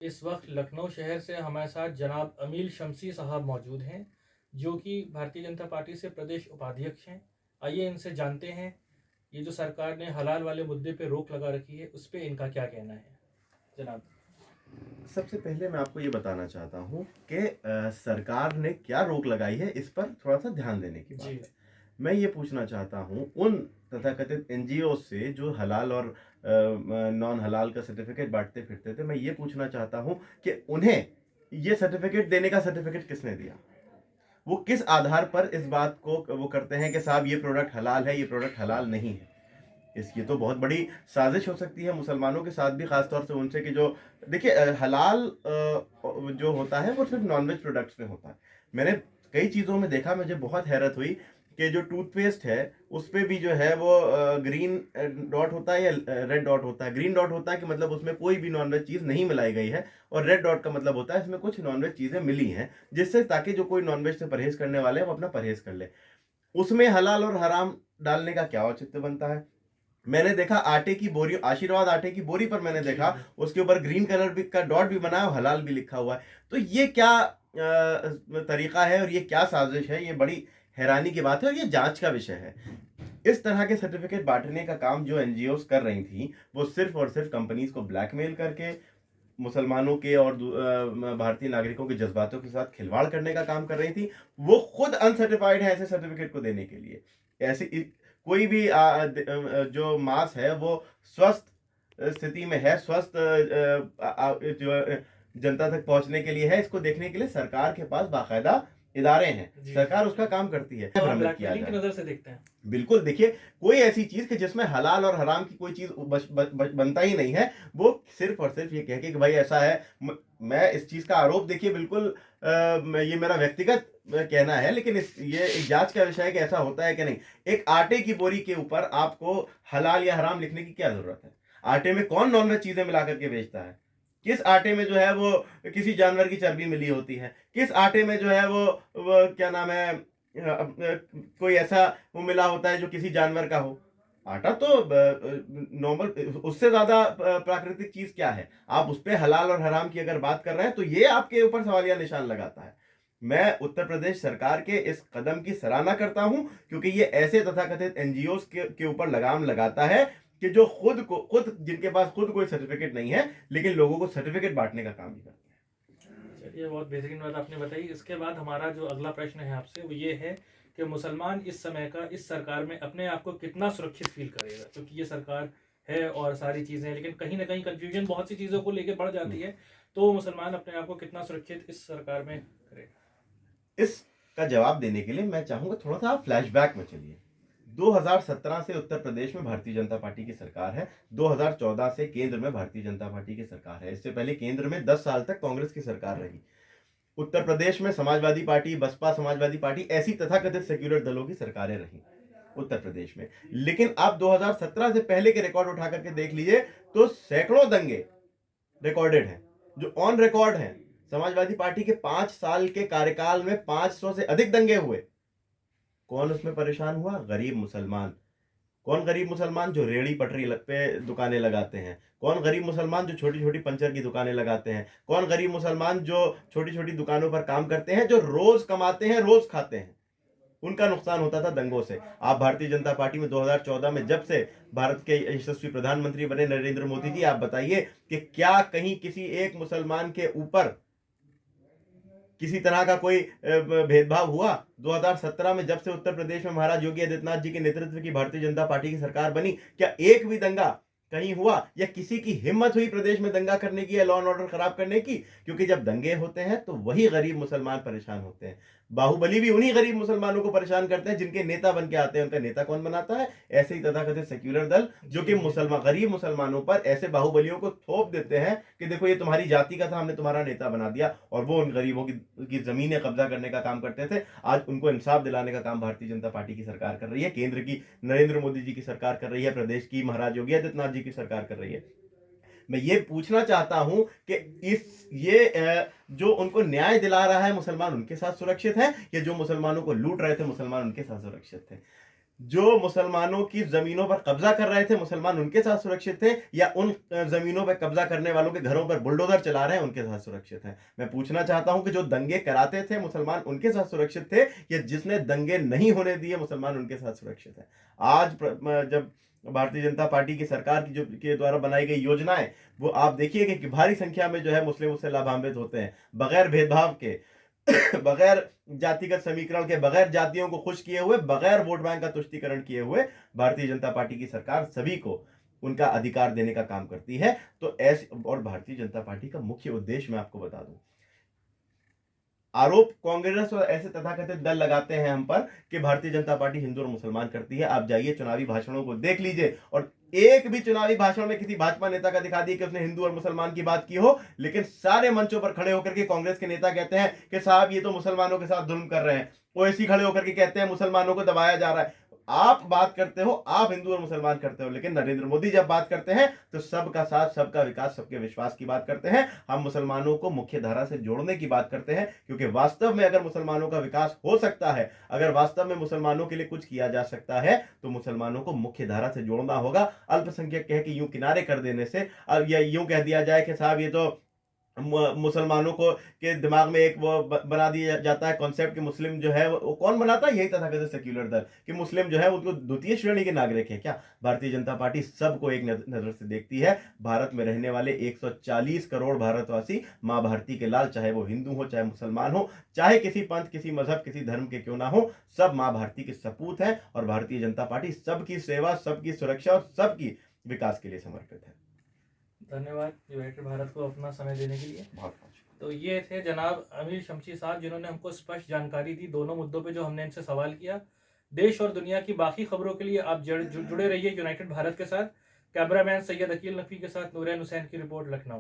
इस वक्त लखनऊ शहर से हमारे साथ जनाब अमील शमसी साहब मौजूद हैं, जो कि भारतीय जनता पार्टी से प्रदेश उपाध्यक्ष हैं। आइए इनसे जानते हैं, ये जो सरकार ने हलाल वाले मुद्दे पे रोक लगा रखी है, उस पे इनका क्या कहना है। जनाब। सबसे पहले मैं आपको ये बताना चाहता हूँ कि सरकार ने क्या रोक लगाई है, इस पर थोड़ा सा ध्यान देने की बात जी। है। मैं ये पूछना चाहता हूँ उन तथाकथित एनजीओ से जो हलाल और नॉन हलाल का सर्टिफिकेट बांटते फिरते थे। मैं ये पूछना चाहता हूँ कि उन्हें ये सर्टिफिकेट देने का सर्टिफिकेट किसने दिया? वो किस आधार पर इस बात को वो करते हैं कि साहब ये प्रोडक्ट हलाल है, ये प्रोडक्ट हलाल नहीं है? इसकी तो बहुत बड़ी साजिश हो सकती है मुसलमानों के साथ भी, खासतौर से उनसे कि जो देखिए हलाल जो होता है वो सिर्फ नॉनवेज प्रोडक्ट्स में होता है। मैंने कई चीज़ों में देखा, मुझे बहुत हैरत हुई कि जो टूथपेस्ट है उस पे भी जो है वो ग्रीन डॉट होता है या रेड डॉट होता है। ग्रीन डॉट होता है कि मतलब उसमें कोई भी नॉनवेज चीज़ नहीं मिलाई गई है, और रेड डॉट का मतलब होता है इसमें कुछ नॉनवेज चीज़ें मिली हैं, जिससे ताकि जो कोई नॉनवेज से परहेज करने वाले हैं वो अपना परहेज कर ले। उसमें हलाल और हराम डालने का क्या औचित्य बनता है? मैंने देखा आटे की बोरी, आशीर्वाद आटे की बोरी पर मैंने देखा उसके ऊपर ग्रीन कलर भी का डॉट भी बना है और हलाल भी लिखा हुआ है। तो ये क्या तरीका है और ये क्या साजिश है? ये बड़ी हैरानी की बात है और ये जांच का विषय है। इस तरह के सर्टिफिकेट बांटने का काम जो एनजीओस कर रही थी, वो सिर्फ और सिर्फ कंपनीज को ब्लैकमेल करके मुसलमानों के और भारतीय नागरिकों के जज्बातों के साथ खिलवाड़ करने का काम कर रही थी। वो खुद अनसर्टिफाइड है ऐसे सर्टिफिकेट को देने के लिए। ऐसे कोई भी जो मास है वो स्वस्थ स्थिति में है, स्वस्थ जो जनता तक पहुंचने के लिए है, इसको देखने के लिए सरकार के पास बाकायदा इदारे हैं, सरकार उसका काम करती है। तो आप भ्रमित किया ब्लैकमेलिंग की जाए, नज़र से देखते हैं। बिल्कुल देखिए, कोई ऐसी चीज कि जिसमें हलाल और हराम की कोई चीज बनता ही नहीं है। वो सिर्फ और सिर्फ ये कह के कि भाई ऐसा है। मैं इस चीज का आरोप, देखिए बिल्कुल ये मेरा व्यक्तिगत कहना है, लेकिन ये एक जांच का विषय है कि ऐसा होता है कि नहीं। एक आटे की बोरी के ऊपर आपको हलाल या हराम लिखने की क्या जरूरत है? आटे में कौन नॉनवेज चीजें मिला करके बेचता है? किस आटे में जो है वो किसी जानवर की चर्बी मिली होती है? किस आटे में जो है वो क्या नाम है, कोई ऐसा वो मिला होता है जो किसी जानवर का हो? आटा तो नॉर्मल, उससे ज्यादा प्राकृतिक चीज क्या है? आप उस पे हलाल और हराम की अगर बात कर रहे हैं तो ये आपके ऊपर सवालिया निशान लगाता है। मैं उत्तर प्रदेश सरकार के इस कदम की सराहना करता हूं, क्योंकि ये ऐसे तथाकथित एनजीओ के ऊपर लगाम लगाता है कि जो खुद जिनके पास खुद कोई सर्टिफिकेट नहीं है, लेकिन लोगों को सर्टिफिकेट बांटने का काम भी करते हैं। चलिए, बहुत बेहतरीन बात आपने बताई। इसके बाद हमारा जो अगला प्रश्न है आपसे वो ये है कि मुसलमान इस समय का इस सरकार में अपने आप को कितना सुरक्षित फील करेगा, क्योंकि ये सरकार है और सारी चीज़ें हैं, लेकिन कहीं ना कहीं कंफ्यूजन बहुत सी चीज़ों को लेकर बढ़ जाती है। तो मुसलमान अपने आप को कितना सुरक्षित इस सरकार में करेगा? इसका जवाब देने के लिए मैं चाहूंगा थोड़ा सा आप फ्लैशबैक में चलिए। 2017 से उत्तर प्रदेश में भारतीय जनता पार्टी की सरकार है। 2014 से केंद्र में भारतीय जनता पार्टी की सरकार है। इससे पहले केंद्र में 10 साल तक कांग्रेस की सरकार रही। उत्तर प्रदेश में समाजवादी पार्टी, बसपा समाजवादी पार्टी, ऐसी तथाकथित सेक्युलर दलों की सरकारें रही उत्तर प्रदेश में। लेकिन आप 2017 से पहले के रिकॉर्ड उठा करके देख लीजिए तो सैकड़ों दंगे रिकॉर्डेड हैं, जो ऑन रिकॉर्ड हैं। समाजवादी पार्टी के 5 साल के कार्यकाल में 500 से अधिक दंगे हुए। कौन उसमें परेशान हुआ? गरीब मुसलमान। कौन गरीब मुसलमान? जो रेड़ी पटरी पे दुकानें लगाते हैं। कौन गरीब मुसलमान? जो छोटी छोटी पंचर की दुकानें लगाते हैं। कौन गरीब मुसलमान? जो छोटी छोटी दुकानों पर काम करते हैं, जो रोज कमाते हैं, रोज खाते हैं। उनका नुकसान होता था दंगों से। आप भारतीय जनता पार्टी में 2014 में जब से भारत के यशस्वी प्रधानमंत्री बने नरेंद्र मोदी जी, आप बताइए कि क्या कहीं किसी एक मुसलमान के ऊपर किसी तरह का कोई भेदभाव हुआ? 2017 में जब से उत्तर प्रदेश में महाराज योगी आदित्यनाथ जी के नेतृत्व की भारतीय जनता पार्टी की सरकार बनी, क्या एक भी दंगा कहीं हुआ या किसी की हिम्मत हुई प्रदेश में दंगा करने की या लॉ एंड ऑर्डर खराब करने की? क्योंकि जब दंगे होते हैं तो वही गरीब मुसलमान परेशान होते हैं। बाहुबली भी उन्हीं गरीब मुसलमानों को परेशान करते हैं जिनके नेता बन के आते हैं। उनका नेता कौन बनाता है? ऐसे ही तथाकथित सेक्युलर दल, जो कि गरीब मुसलमानों पर ऐसे बाहुबलियों को थोप देते हैं कि देखो ये तुम्हारी जाति का था, हमने तुम्हारा नेता बना दिया, और वो उन गरीबों की जमीनें कब्जा करने का काम करते थे। आज उनको इंसाफ दिलाने का काम भारतीय जनता पार्टी की सरकार कर रही है, केंद्र की नरेंद्र मोदी जी की सरकार कर रही है, प्रदेश की महाराज योगी आदित्यनाथ जी की सरकार कर रही है। मैं ये पूछना चाहता हूं कि जो उनको न्याय दिला रहा है, मुसलमान उनके साथ सुरक्षित है, या जो मुसलमानों को लूट रहे थे मुसलमान उनके साथ सुरक्षित थे? जो मुसलमानों की जमीनों पर कब्जा कर रहे थे मुसलमान उनके साथ सुरक्षित थे, या उन जमीनों पर कब्जा करने वालों के घरों पर बुलडोजर चला रहे हैं उनके साथ सुरक्षित हैं? मैं पूछना चाहता हूं कि जो दंगे कराते थे मुसलमान उनके साथ सुरक्षित थे, या जिसने दंगे नहीं होने दिए मुसलमान उनके साथ सुरक्षित है? आज जब भारतीय जनता पार्टी की सरकार की जो के द्वारा बनाई गई योजनाएं, वो आप देखिए कि भारी संख्या में जो है मुस्लिम उससे लाभान्वित होते हैं, बगैर भेदभाव के, बगैर जातिगत समीकरण के, बगैर जातियों को खुश किए हुए, बगैर वोट बैंक का तुष्टीकरण किए हुए भारतीय जनता पार्टी की सरकार सभी को उनका अधिकार देने का काम करती है। तो ऐसे, और भारतीय जनता पार्टी का मुख्य उद्देश्य मैं आपको बता दूं, आरोप कांग्रेस और ऐसे तथाकथित दल लगाते हैं हम पर कि भारतीय जनता पार्टी हिंदू और मुसलमान करती है। आप जाइए चुनावी भाषणों को देख लीजिए, और एक भी चुनावी भाषण में किसी भाजपा नेता का दिखा दिए कि उसने हिंदू और मुसलमान की बात की हो, लेकिन सारे मंचों पर खड़े होकर के कांग्रेस के नेता कहते हैं कि साहब ये तो मुसलमानों के साथ जुल्म कर रहे हैं। ओवैसी खड़े होकर के कहते हैं मुसलमानों को दबाया जा रहा है। आप बात करते हो, आप हिंदू और मुसलमान करते हो, लेकिन नरेंद्र मोदी जब बात करते हैं तो सबका साथ, सबका विकास, सबके विश्वास की बात करते हैं। हम मुसलमानों को मुख्य धारा से जोड़ने की बात करते हैं, क्योंकि वास्तव में अगर मुसलमानों का विकास हो सकता है, अगर वास्तव में मुसलमानों के लिए कुछ किया जा सकता है, तो मुसलमानों को मुख्य धारा से जोड़ना होगा। अल्पसंख्यक कह के यूं किनारे कर देने से, या यूं कह दिया जाए कि साहब ये तो मुसलमानों को के दिमाग में एक वो बना दिया जाता है कॉन्सेप्ट कि मुस्लिम जो है वो कौन बनाता है, यही तथाकथित सेक्युलर दल, कि मुस्लिम जो है उनको द्वितीय श्रेणी के नागरिक है क्या? भारतीय जनता पार्टी सबको एक नजर से देखती है। भारत में रहने वाले 140 करोड़ भारतवासी मां भारती के लाल, चाहे वो हिंदू हो, चाहे मुसलमान हो, चाहे किसी पंथ, किसी मजहब, किसी धर्म के क्यों ना हो, सब मां भारती के सपूत हैं। और भारतीय जनता पार्टी सबकी सेवा, सबकी सुरक्षा और सबकी विकास के लिए समर्पित है। धन्यवाद यूनाइटेड भारत को अपना समय देने के लिए। बहुत तो ये थे जनाब अमीर शमशी साहब, जिन्होंने हमको स्पष्ट जानकारी दी दोनों मुद्दों पे जो हमने इनसे सवाल किया। देश और दुनिया की बाकी खबरों के लिए आप जुड़े रहिए यूनाइटेड भारत के साथ। कैमरामैन सैयद अकील नकवी के साथ नूरैन हुसैन की रिपोर्ट, लखनऊ।